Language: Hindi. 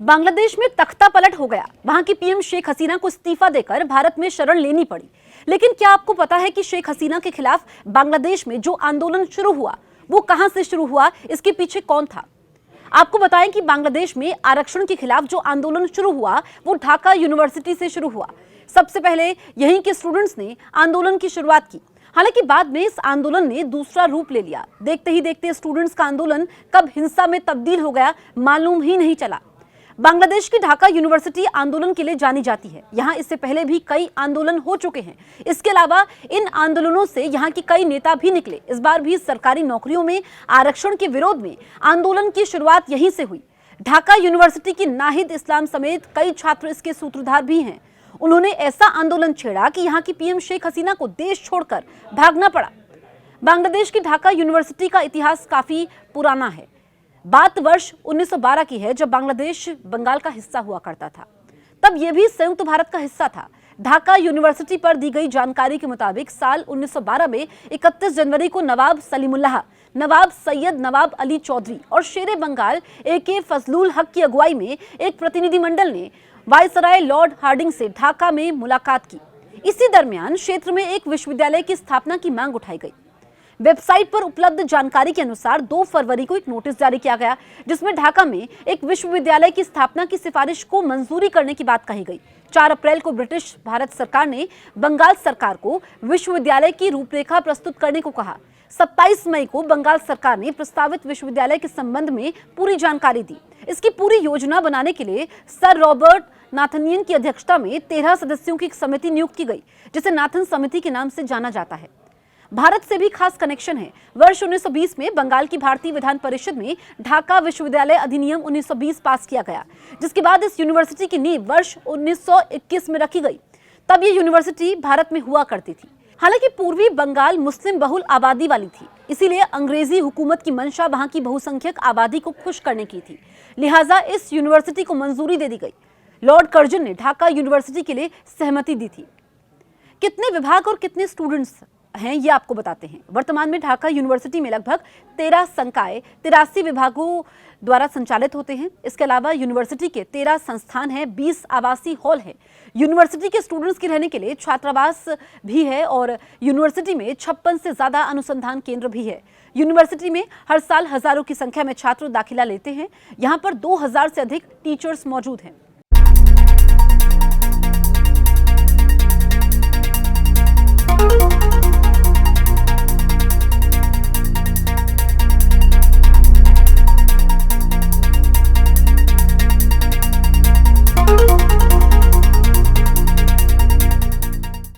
बांग्लादेश में तख्ता पलट हो गया। वहां की पीएम शेख हसीना को इस्तीफा देकर भारत में शरण लेनी पड़ी। लेकिन क्या आपको पता है कि शेख हसीना के खिलाफ बांग्लादेश में जो आंदोलन शुरू हुआ वो कहां से शुरू हुआ, इसके पीछे कौन था? आपको बताएं कि बांग्लादेश में आरक्षण के खिलाफ जो आंदोलन शुरू हुआ वो ढाका यूनिवर्सिटी से शुरू हुआ। सबसे पहले यहीं के स्टूडेंट्स ने आंदोलन की शुरुआत की। हालांकि बाद में इस आंदोलन ने दूसरा रूप ले लिया। देखते ही देखते स्टूडेंट्स का आंदोलन कब हिंसा में तब्दील हो गया मालूम ही नहीं चला। बांग्लादेश की ढाका यूनिवर्सिटी आंदोलन के लिए जानी जाती है। यहाँ इससे पहले भी कई आंदोलन हो चुके हैं। इसके अलावा इन आंदोलनों से यहाँ के कई नेता भी निकले। इस बार भी सरकारी नौकरियों में आरक्षण के विरोध में आंदोलन की शुरुआत यहीं से हुई। ढाका यूनिवर्सिटी की नाहिद इस्लाम समेत कई छात्र इसके सूत्रधार भी हैं। उन्होंने ऐसा आंदोलन छेड़ा कि यहाँ की पीएम शेख हसीना को देश छोड़कर भागना पड़ा। बांग्लादेश की ढाका यूनिवर्सिटी का इतिहास काफी पुराना है। बात वर्ष 1912 की है, जब बांग्लादेश बंगाल का हिस्सा हुआ करता था। तब यह भी संयुक्त भारत का हिस्सा था। ढाका यूनिवर्सिटी पर दी गई जानकारी के मुताबिक साल 1912 में 31 जनवरी को नवाब सलीमुल्लाह, नवाब सैयद नवाब अली चौधरी और शेरे बंगाल AK फजलुल हक की अगुवाई में एक प्रतिनिधिमंडल ने वायसराय लॉर्ड हार्डिंग से ढाका में मुलाकात की। इसी दरमियान क्षेत्र में एक विश्वविद्यालय की स्थापना की मांग उठाई गई। वेबसाइट पर उपलब्ध जानकारी के अनुसार 2 फरवरी को एक नोटिस जारी किया गया, जिसमें ढाका में एक विश्वविद्यालय की स्थापना की सिफारिश को मंजूरी करने की बात कही गई। 4 अप्रैल को ब्रिटिश भारत सरकार ने बंगाल सरकार को विश्वविद्यालय की रूपरेखा प्रस्तुत करने को कहा। 27 मई को बंगाल सरकार ने प्रस्तावित विश्वविद्यालय के संबंध में पूरी जानकारी दी। इसकी पूरी योजना बनाने के लिए सर रॉबर्ट नाथनियन की अध्यक्षता में 13 सदस्यों की एक समिति नियुक्त की गई, जिसे नाथन समिति के नाम से जाना जाता है। भारत से भी खास कनेक्शन है। वर्ष 1920 में बंगाल की भारतीय विधान परिषद में ढाका विश्वविद्यालय अधिनियम 1920 पास किया गया, जिसके बाद इस यूनिवर्सिटी की नींव वर्ष 1921 में रखी गई। तब ये यूनिवर्सिटी भारत में हुआ करती थी। हालांकि पूर्वी बंगाल मुस्लिम बहुल आबादी वाली थी, इसीलिए अंग्रेजी हुकूमत की मंशा वहां की बहुसंख्यक आबादी को खुश करने की थी। लिहाजा इस यूनिवर्सिटी को मंजूरी दे दी गई। लॉर्ड कर्जन ने ढाका यूनिवर्सिटी के लिए सहमति दी थी। कितने विभाग और कितने स्टूडेंट्स हैं ये आपको बताते हैं। वर्तमान में ढाका यूनिवर्सिटी में लगभग 13 संकाय 83 विभागों द्वारा संचालित होते हैं। इसके अलावा यूनिवर्सिटी के 13 संस्थान हैं, 20 आवासीय हॉल है। यूनिवर्सिटी के स्टूडेंट्स के रहने के लिए छात्रावास भी है और यूनिवर्सिटी में 56 से ज्यादा अनुसंधान केंद्र भी है। यूनिवर्सिटी में हर साल हजारों की संख्या में छात्र दाखिला लेते हैं। यहाँ पर 2000 से अधिक टीचर्स मौजूद हैं।